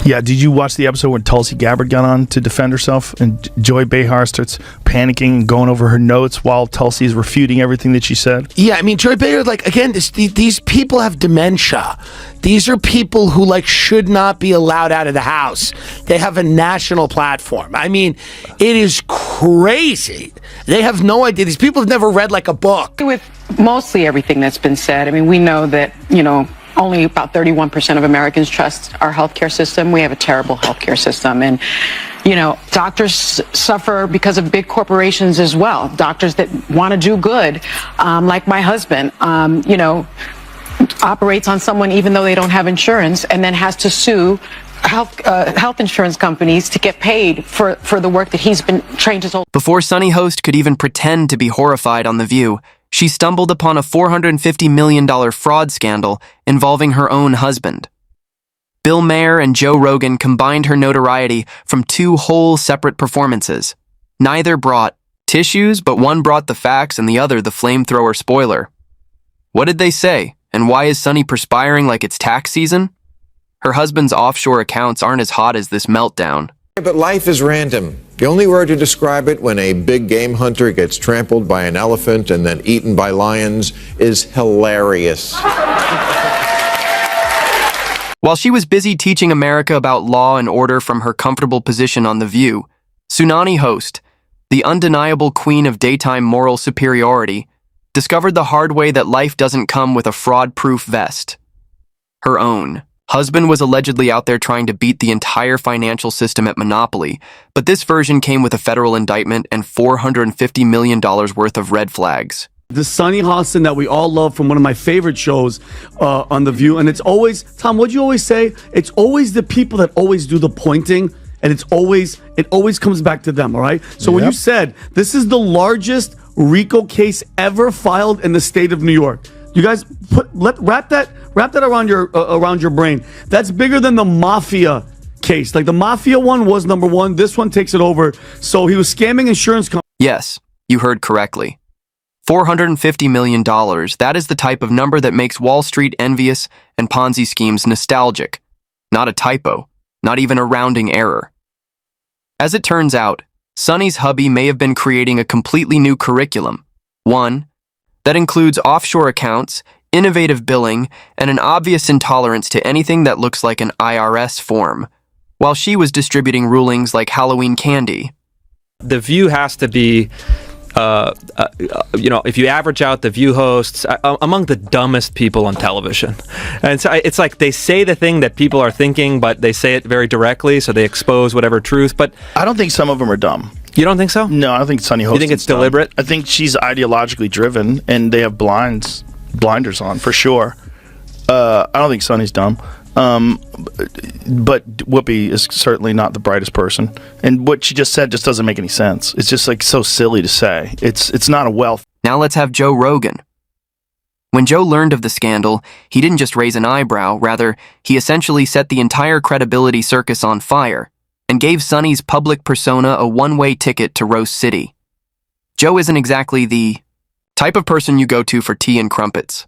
Yeah, did you watch the episode when Tulsi Gabbard got on to defend herself and Joy Behar starts panicking and going over her notes while Tulsi is refuting everything that she said? Yeah, I mean, Joy Behar, like, again, these people have dementia. These are people who, like, should not be allowed out of the house. They have a national platform. I mean, it is crazy. They have no idea. These people have never read, like, a book. With mostly everything that's been said, I mean, we know that, only about 31% of Americans trust our healthcare system. We have a terrible healthcare system. And, doctors suffer because of big corporations as well. Doctors that want to do good, like my husband, operates on someone even though they don't have insurance and then has to sue health insurance companies to get paid for the work that he's been trained to do. Before Sunny Host could even pretend to be horrified on The View, she stumbled upon a $450 million fraud scandal involving her own husband. Bill Maher and Joe Rogan combined her notoriety from two whole separate performances. Neither brought tissues, but one brought the facts and the other the flamethrower spoiler. What did they say, and why is Sunny perspiring like it's tax season? Her husband's offshore accounts aren't as hot as this meltdown. But life is random. The only word to describe it when a big game hunter gets trampled by an elephant and then eaten by lions is hilarious. While she was busy teaching America about law and order from her comfortable position on The View, Sunny Host, the undeniable queen of daytime moral superiority, discovered the hard way that life doesn't come with a fraud-proof vest. Her own husband was allegedly out there trying to beat the entire financial system at Monopoly, but this version came with a federal indictment and $450 million worth of red flags. The Sunny Hostin that we all love from one of my favorite shows on The View, and it's always, Tom, what'd you always say? It's always the people that always do the pointing, and it always comes back to them, all right? So when you said, this is the largest RICO case ever filed in the state of New York, you guys wrap that around your brain. That's bigger than the mafia case. Like the mafia one was number one. This one takes it over. So he was scamming insurance companies. Yes, you heard correctly. $450 million. That is the type of number that makes Wall Street envious and Ponzi schemes nostalgic. Not a typo. Not even a rounding error. As it turns out, Sunny's hubby may have been creating a completely new curriculum. One that includes offshore accounts, innovative billing, and an obvious intolerance to anything that looks like an IRS form, while she was distributing rulings like Halloween candy. The View has to be, if you average out the View hosts, among the dumbest people on television. And so it's like they say the thing that people are thinking, but they say it very directly, so they expose whatever truth. But I don't think some of them are dumb. You don't think so? No, I don't think Sunny Hostin's You think it's deliberate? I think she's ideologically driven, and they have blinders on, for sure. I don't think Sunny's dumb. But Whoopi is certainly not the brightest person. And what she just said just doesn't make any sense. It's just like so silly to say. It's not a wealth. Now let's have Joe Rogan. When Joe learned of the scandal, he didn't just raise an eyebrow, rather, he essentially set the entire credibility circus on fire and gave Sunny's public persona a one-way ticket to Roast City. Joe isn't exactly the type of person you go to for tea and crumpets.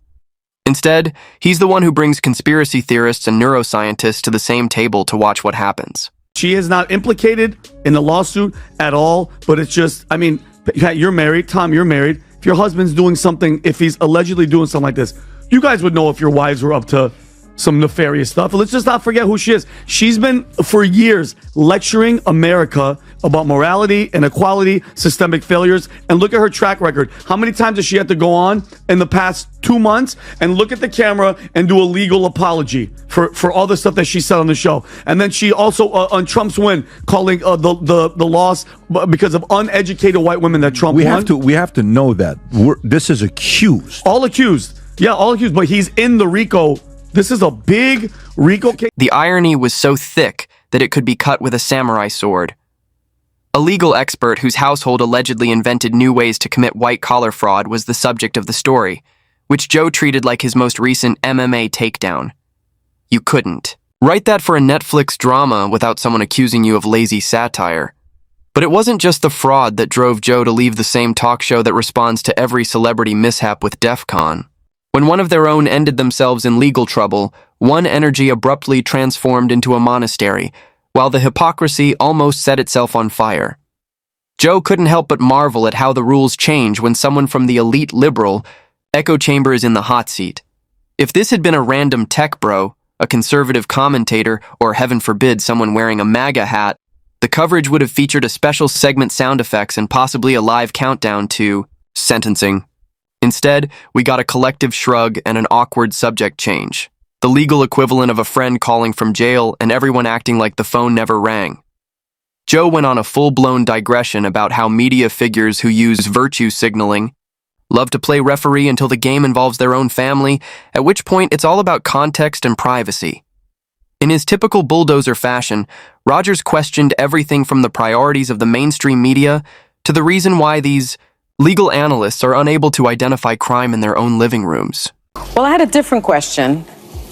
Instead, he's the one who brings conspiracy theorists and neuroscientists to the same table to watch what happens. She is not implicated in the lawsuit at all, but it's just, I mean, you're married. Tom, you're married. If your husband's doing something, if he's allegedly doing something like this, you guys would know if your wives were up to some nefarious stuff. But let's just not forget who she is. She's been, for years, lecturing America about morality, inequality, systemic failures, and look at her track record. How many times has she had to go on in the past 2 months and look at the camera and do a legal apology for all the stuff that she said on the show? And then she also, on Trump's win, calling the loss because of uneducated white women that Trump won. We have to know that. This is accused. All accused. Yeah, all accused, but he's in the RICO. This is a big RICO case. The irony was so thick that it could be cut with a samurai sword. A legal expert whose household allegedly invented new ways to commit white-collar fraud was the subject of the story, which Joe treated like his most recent MMA takedown. You couldn't write that for a Netflix drama without someone accusing you of lazy satire. But it wasn't just the fraud that drove Joe to leave the same talk show that responds to every celebrity mishap with DEF CON. When one of their own ended themselves in legal trouble, one energy abruptly transformed into a monastery, while the hypocrisy almost set itself on fire. Joe couldn't help but marvel at how the rules change when someone from the elite liberal echo chamber is in the hot seat. If this had been a random tech bro, a conservative commentator, or heaven forbid someone wearing a MAGA hat, the coverage would have featured a special segment sound effects and possibly a live countdown to sentencing. Instead, we got a collective shrug and an awkward subject change. The legal equivalent of a friend calling from jail and everyone acting like the phone never rang. Joe went on a full-blown digression about how media figures who use virtue signaling love to play referee until the game involves their own family, at which point it's all about context and privacy. In his typical bulldozer fashion, Rogers questioned everything from the priorities of the mainstream media to the reason why these legal analysts are unable to identify crime in their own living rooms. Well, I had a different question,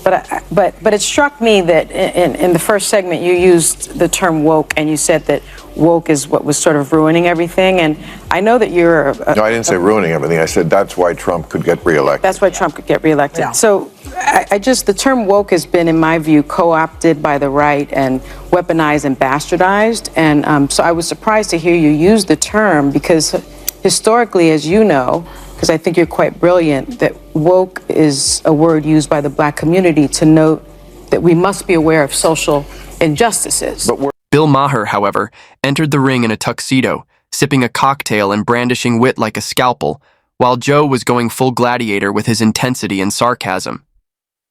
but it struck me that in the first segment you used the term woke, and you said that woke is what was sort of ruining everything. And I know that you're No, I didn't say ruining everything. I said that's why Trump could get reelected. That's why Trump could get reelected. Yeah. So the term woke has been, in my view, co-opted by the right and weaponized and bastardized. And so I was surprised to hear you use the term, because historically, as you know, because I think you're quite brilliant, that woke is a word used by the black community to note that we must be aware of social injustices. Bill Maher, however, entered the ring in a tuxedo, sipping a cocktail and brandishing wit like a scalpel, while Joe was going full gladiator with his intensity and sarcasm.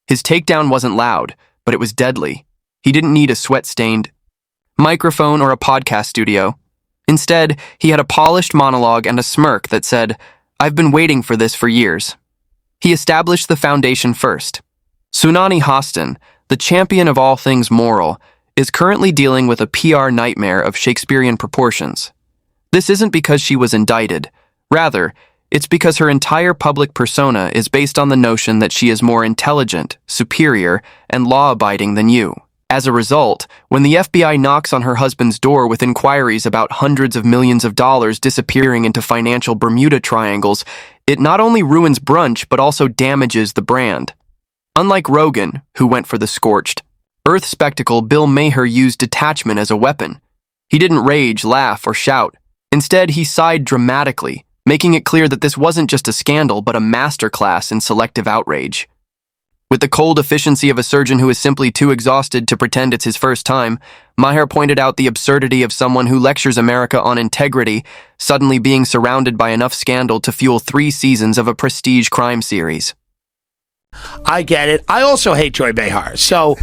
His takedown wasn't loud, but it was deadly. He didn't need a sweat-stained microphone or a podcast studio. Instead, he had a polished monologue and a smirk that said, "I've been waiting for this for years." He established the foundation first. Sunani Hostin, the champion of all things moral, is currently dealing with a PR nightmare of Shakespearean proportions. This isn't because she was indicted. Rather, it's because her entire public persona is based on the notion that she is more intelligent, superior, and law-abiding than you. As a result, when the FBI knocks on her husband's door with inquiries about hundreds of millions of dollars disappearing into financial Bermuda triangles, it not only ruins brunch but also damages the brand. Unlike Rogan, who went for the scorched earth spectacle, Bill Maher used detachment as a weapon. He didn't rage, laugh, or shout. Instead, he sighed dramatically, making it clear that this wasn't just a scandal but a masterclass in selective outrage. With the cold efficiency of a surgeon who is simply too exhausted to pretend it's his first time, Maher pointed out the absurdity of someone who lectures America on integrity suddenly being surrounded by enough scandal to fuel 3 seasons of a prestige crime series. I get it. I also hate Joy Behar. So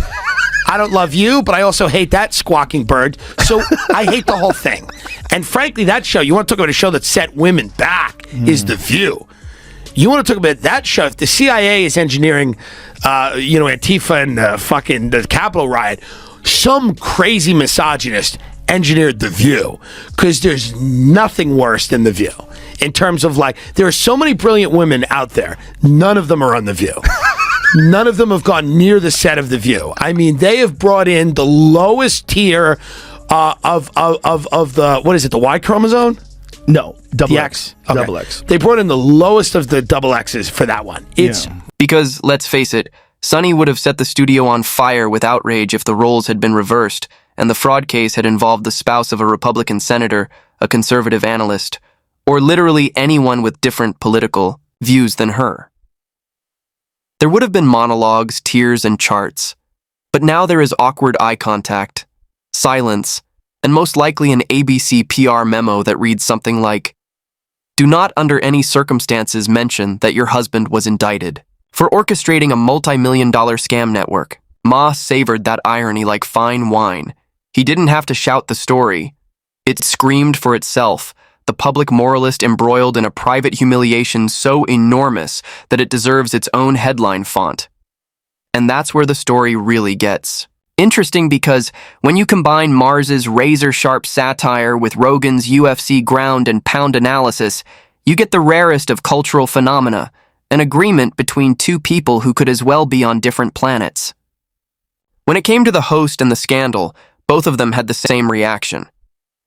I don't love you, but I also hate that squawking bird. So I hate the whole thing. And frankly, that show, you want to talk about a show that set women back, is The View. You want to talk about that show. If the CIA is engineering, Antifa and fucking the Capitol riot, some crazy misogynist engineered The View, because there's nothing worse than The View. In terms of, like, there are so many brilliant women out there. None of them are on The View. None of them have gone near the set of The View. I mean, they have brought in the lowest tier of the, what is it, the Y chromosome? No, double The X. Okay. Double X. They brought in the lowest of the double X's for that one. It's Because, let's face it, Sonny would have set the studio on fire with outrage if the roles had been reversed and the fraud case had involved the spouse of a Republican senator, a conservative analyst, or literally anyone with different political views than her. There would have been monologues, tears, and charts, but now there is awkward eye contact, silence, and most likely an ABC PR memo that reads something like, "Do not under any circumstances mention that your husband was indicted for orchestrating a multi-million-dollar scam network." Ma savored that irony like fine wine. He didn't have to shout the story. It screamed for itself, the public moralist embroiled in a private humiliation so enormous that it deserves its own headline font. And that's where the story really gets interesting, because when you combine Mars's razor-sharp satire with Rogan's UFC ground and pound analysis, you get the rarest of cultural phenomena, an agreement between two people who could as well be on different planets. When it came to the host and the scandal, both of them had the same reaction.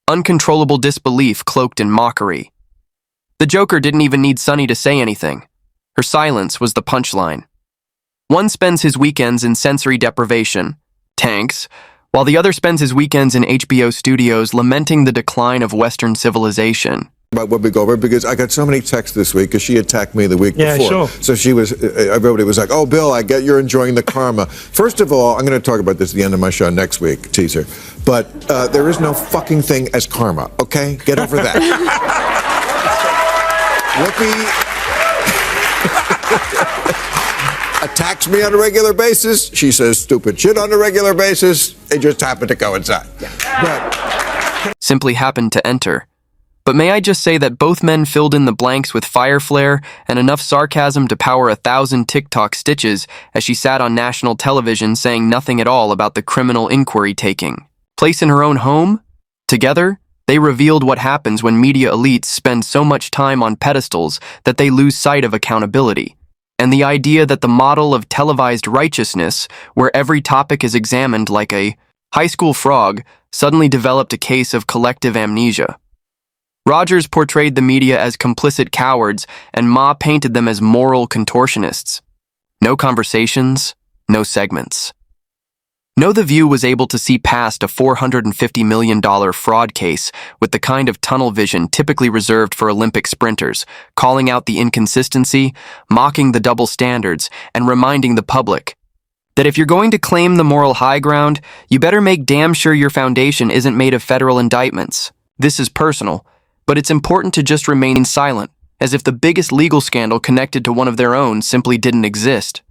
Uncontrollable disbelief cloaked in mockery. The Joker didn't even need Sonny to say anything. Her silence was the punchline. One spends his weekends in sensory deprivation, tanks, while the other spends his weekends in HBO studios lamenting the decline of Western civilization. About what we go over, because I got so many texts this week because she attacked me the week Yeah, before. sure. So she was, everybody was like, "Oh, Bill, I get you're enjoying the karma." First of all, I'm going to talk about this at the end of my show next week, teaser. But there is no fucking thing as karma, okay? Get over that. Whoopi attacks me on a regular basis. She says stupid shit on a regular basis. It just happened to coincide. But Simply happened to enter. But may I just say that both men filled in the blanks with fire flare and enough sarcasm to power 1,000 TikTok stitches as she sat on national television saying nothing at all about the criminal inquiry taking place in her own home? Together, they revealed what happens when media elites spend so much time on pedestals that they lose sight of accountability, and the idea that the model of televised righteousness, where every topic is examined like a high school frog, suddenly developed a case of collective amnesia. Rogers portrayed the media as complicit cowards, and Ma painted them as moral contortionists. No conversations, no segments. No, The View was able to see past a $450 million fraud case with the kind of tunnel vision typically reserved for Olympic sprinters, calling out the inconsistency, mocking the double standards, and reminding the public that if you're going to claim the moral high ground, you better make damn sure your foundation isn't made of federal indictments. This is personal, but it's important to just remain silent, as if the biggest legal scandal connected to one of their own simply didn't exist.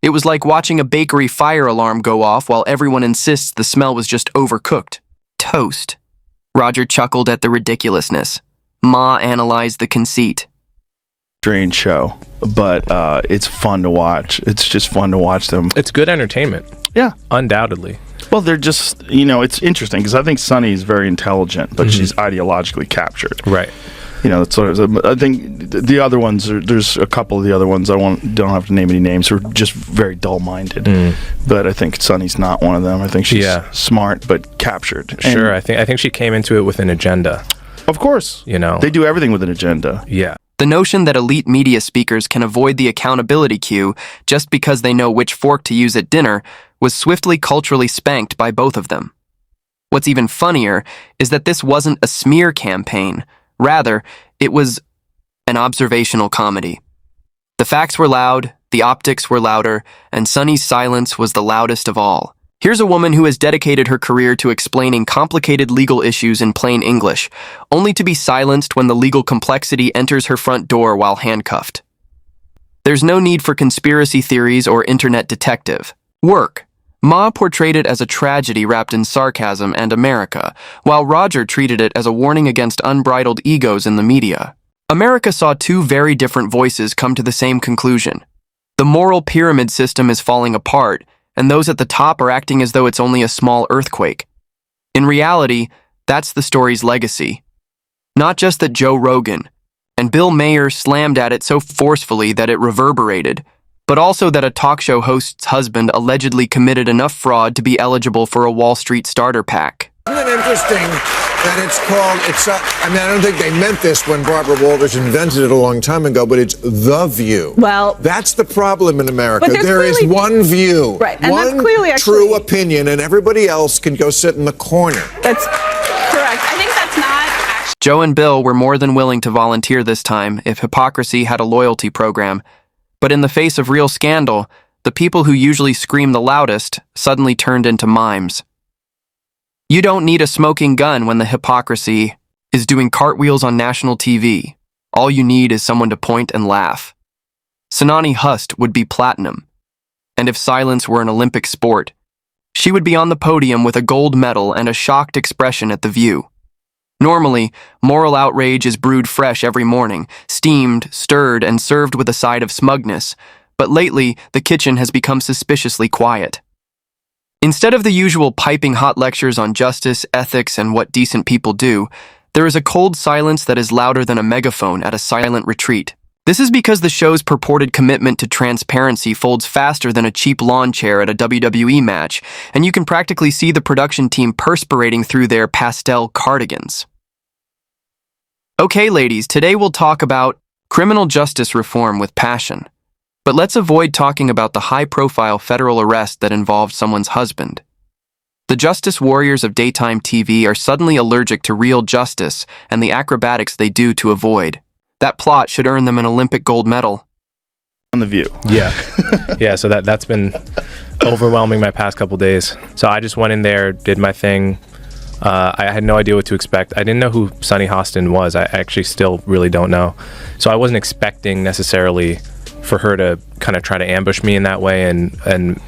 It was like watching a bakery fire alarm go off while everyone insists the smell was just overcooked toast. Roger chuckled at the ridiculousness. Ma analyzed the conceit. Strange show, but it's fun to watch. It's just fun to watch them. It's good entertainment. Yeah. Undoubtedly. Well, they're just, it's interesting because I think Sunny is very intelligent, but she's ideologically captured. Right. That's what I think. The other ones, there's a couple of the other ones, don't have to name any names, who are just very dull-minded. But I think Sunny's not one of them. I think she's smart but captured. Sure. I think she came into it with an agenda. Of course. They do everything with an agenda. Yeah. The notion that elite media speakers can avoid the accountability cue just because they know which fork to use at dinner was swiftly culturally spanked by both of them. What's even funnier is that this wasn't a smear campaign. Rather, it was an observational comedy. The facts were loud, the optics were louder, and Sunny's silence was the loudest of all. Here's a woman who has dedicated her career to explaining complicated legal issues in plain English, only to be silenced when the legal complexity enters her front door while handcuffed. There's no need for conspiracy theories or internet detective work. Ma portrayed it as a tragedy wrapped in sarcasm and America, while Roger treated it as a warning against unbridled egos in the media. America saw two very different voices come to the same conclusion. The moral pyramid system is falling apart, and those at the top are acting as though it's only a small earthquake. In reality, that's the story's legacy. Not just that Joe Rogan and Bill Maher slammed at it so forcefully that it reverberated, but also that a talk show host's husband allegedly committed enough fraud to be eligible for a Wall Street starter pack. isn't it interesting that it's called, I don't think they meant this when Barbara Walters invented it a long time ago, but it's The View. Well, that's the problem in America. But there is one view, right, and one that's clearly true opinion, and everybody else can go sit in the corner. That's correct. I think that's not actually. Joe and Bill were more than willing to volunteer this time if hypocrisy had a loyalty program. But in the face of real scandal, the people who usually scream the loudest suddenly turned into mimes. You don't need a smoking gun when the hypocrisy is doing cartwheels on national TV. All you need is someone to point and laugh. Sanani Hust would be platinum. And if silence were an Olympic sport, she would be on the podium with a gold medal and a shocked expression at The View. Normally, moral outrage is brewed fresh every morning, steamed, stirred, and served with a side of smugness, but lately the kitchen has become suspiciously quiet. Instead of the usual piping hot lectures on justice, ethics, and what decent people do, there is a cold silence that is louder than a megaphone at a silent retreat. This is because the show's purported commitment to transparency folds faster than a cheap lawn chair at a WWE match, and you can practically see the production team perspirating through their pastel cardigans. Okay, ladies, today we'll talk about Criminal justice reform with passion. But let's avoid talking about the high-profile federal arrest that involved someone's husband. The justice warriors of daytime TV are suddenly allergic to real justice and the acrobatics they do to avoid. That plot should earn them an Olympic gold medal. On The View. Yeah. Yeah, so that's been overwhelming my past couple days. So I just went in there, did my thing. I had no idea what to expect. I didn't know who Sunny Hostin was. I actually still really don't know. So I wasn't expecting necessarily for her to kind of try to ambush me in that way and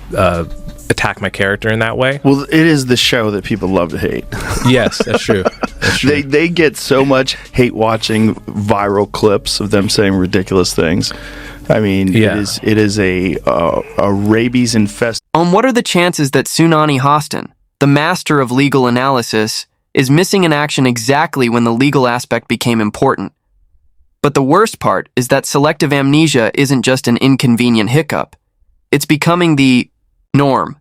attack my character in that way. Well, it is the show that people love to hate. Yes, that's true. That's true. They get so much hate watching viral clips of them saying ridiculous things. I mean, Yeah. it is a rabies infested. What are the chances that Sunani Hostin, the master of legal analysis, is missing in action exactly when the legal aspect became important? But the worst part is that selective amnesia isn't just an inconvenient hiccup. It's becoming the norm.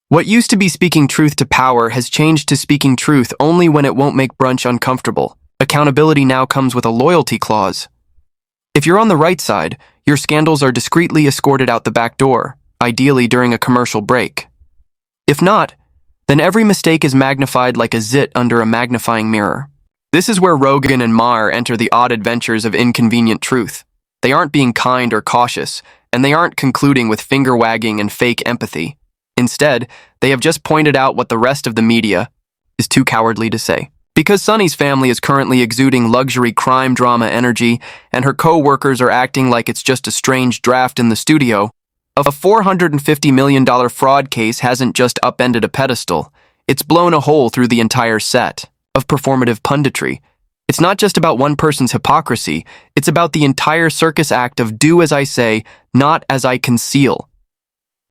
What used to be speaking truth to power has changed to speaking truth only when it won't make brunch uncomfortable. Accountability now comes with a loyalty clause. If you're on the right side, your scandals are discreetly escorted out the back door, ideally during a commercial break. If not, then every mistake is magnified like a zit under a magnifying mirror. This is where Rogan and Maher enter the odd adventures of inconvenient truth. They aren't being kind or cautious, and they aren't concluding with finger-wagging and fake empathy. Instead, they have just pointed out what the rest of the media is too cowardly to say. Because Sunny's family is currently exuding luxury crime drama energy, and her co-workers are acting like it's just a strange draft in the studio, a $450 million fraud case hasn't just upended a pedestal. It's blown a hole through the entire set of performative punditry. It's not just about one person's hypocrisy, it's about the entire circus act of do as I say, not as I conceal.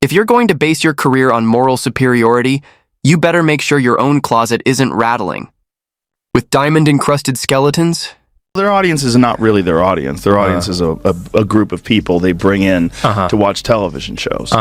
If you're going to base your career on moral superiority, you better make sure your own closet isn't rattling. With diamond-encrusted skeletons? Their audience is not really their audience. Their audience is a group of people they bring in to watch television shows.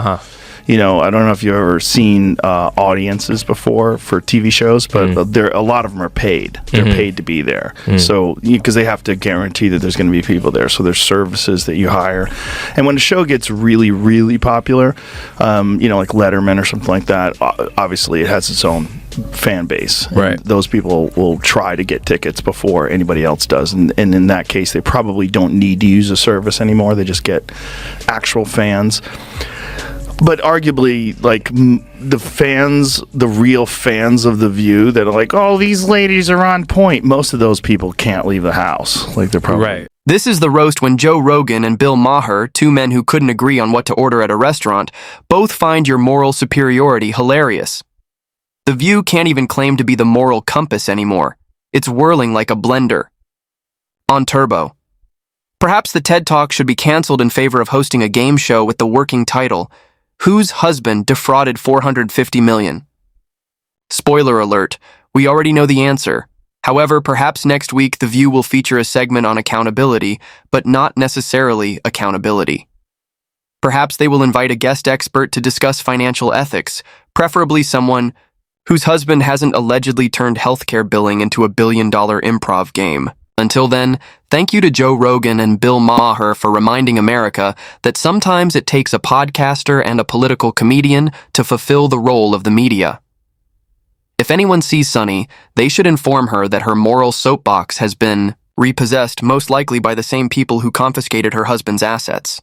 You know, I don't know if you've ever seen audiences before for TV shows, but a lot of them are paid. They're paid to be there. So, because they have to guarantee that there's going to be people there. So there's services that you hire. And when a show gets really, really popular, you know, like Letterman or something like that, obviously it has its own fan base. Right. And those people will try to get tickets before anybody else does. And in that case, they probably don't need to use a service anymore. They just get actual fans. But arguably, like, the fans, the real fans of The View that are like, oh, these ladies are on point, most of those people can't leave the house. Like, they're probably... Right. This is the roast when Joe Rogan and Bill Maher, two men who couldn't agree on what to order at a restaurant, both find your moral superiority hilarious. The View can't even claim to be the moral compass anymore. It's whirling like a blender. On turbo. Perhaps the TED Talk should be canceled in favor of hosting a game show with the working title, Whose Husband Defrauded $450 Million? Spoiler alert, we already know the answer. However, perhaps next week The View will feature a segment on accountability, but not necessarily accountability. Perhaps they will invite a guest expert to discuss financial ethics, preferably someone whose husband hasn't allegedly turned healthcare billing into a billion-dollar improv game. Until then, thank you to Joe Rogan and Bill Maher for reminding America that sometimes it takes a podcaster and a political comedian to fulfill the role of the media. If anyone sees Sunny, they should inform her that her moral soapbox has been repossessed, most likely by the same people who confiscated her husband's assets.